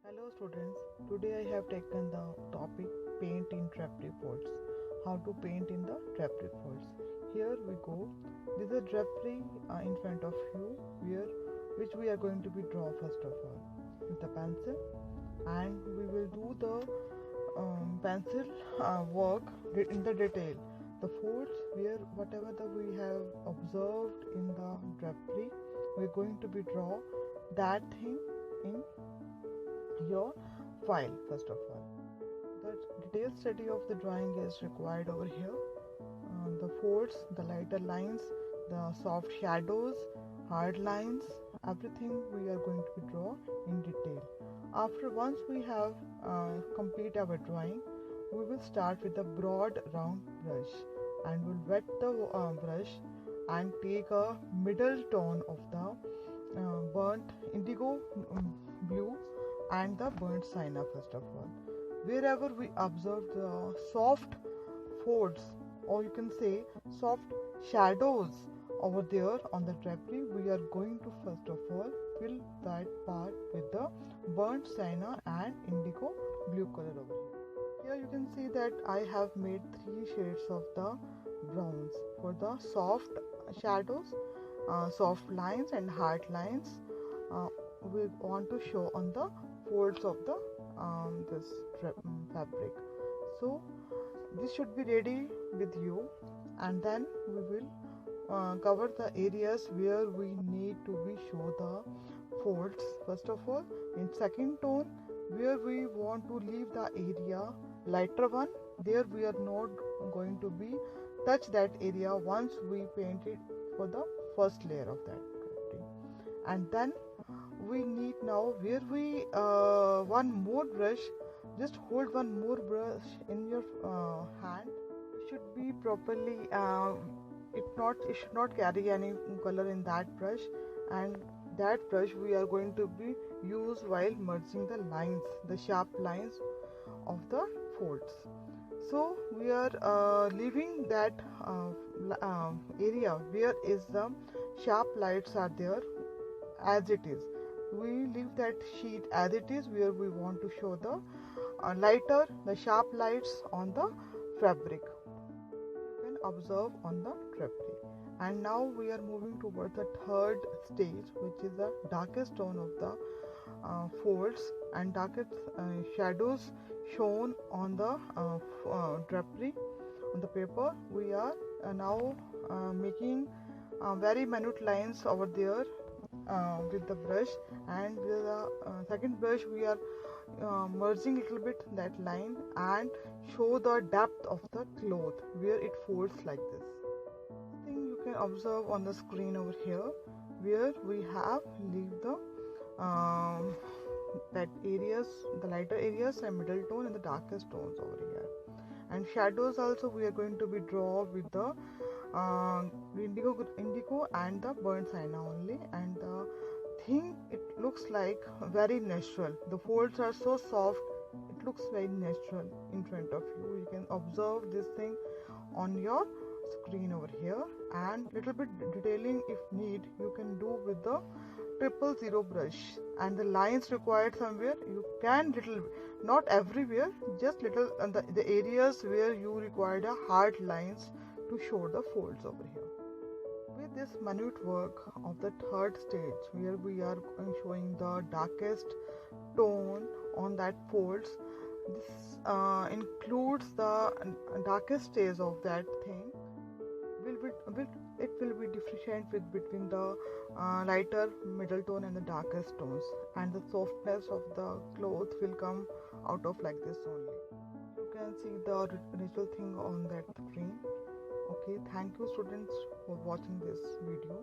Hello students, today I have taken the topic paint in drapery folds. How to paint in the drapery folds. Here we go. This is a drapery in front of you which we are going to be draw first of all with the pencil, and we will do the pencil work in the detail. The folds where whatever we have observed in the drapery, we are going to be draw that thing in your file first of all. The detailed study of the drawing is required over here. The folds, the lighter lines, the soft shadows, hard lines, everything we are going to draw in detail. After once we have complete our drawing, we will start with a broad round brush and will wet the brush and take a middle tone of the burnt indigo blue and the burnt sienna first of all. Wherever we observe the soft folds, or you can say soft shadows over there on the drapery, we are going to first of all fill that part with the burnt sienna and indigo blue color over here. Here you can see that I have made 3 shades of the browns for the soft shadows, soft lines and hard lines. We want to show on the folds of the this fabric. So this should be ready with you, and then we will cover the areas where we need to be show the folds. First of all, in second tone, where we want to leave the area lighter one, there we are not going to be touch that area once we paint it for the first layer of that painting. And then we need now where we one more brush, just hold one more brush in your hand. It should be properly it should not carry any color in that brush, and that brush we are going to be use while merging the lines, the sharp lines of the folds. So we are leaving that area where is the sharp lines are there as it is. We leave that sheet as it is, where we want to show the lighter, the sharp lights on the fabric. You can observe on the drapery. And now we are moving towards the third stage, which is the darkest tone of the folds and darkest shadows shown on the drapery on the paper. We are now making very minute lines over there with the brush, and with the second brush we are merging a little bit that line and show the depth of the cloth where it folds like this. I think you can observe on the screen over here where we have leave the that areas, the lighter areas and middle tone and the darkest tones over here. And shadows also we are going to be draw with the indigo and the burnt sienna only, and the thing it looks like very natural. The folds are so soft, it looks very natural in front of you. You can observe this thing on your screen over here, and little bit detailing if need you can do with the 000 brush, and the lines required somewhere you can little, not everywhere, just little the areas where you required a hard lines to show the folds over here. With this minute work of the third stage, where we are showing the darkest tone on that folds, this includes the darkest stage of that thing. It will be differentiate with between the lighter middle tone and the darkest tones, and the softness of the cloth will come out of like this only. You can see the natural thing on that screen. Okay, thank you students for watching this video.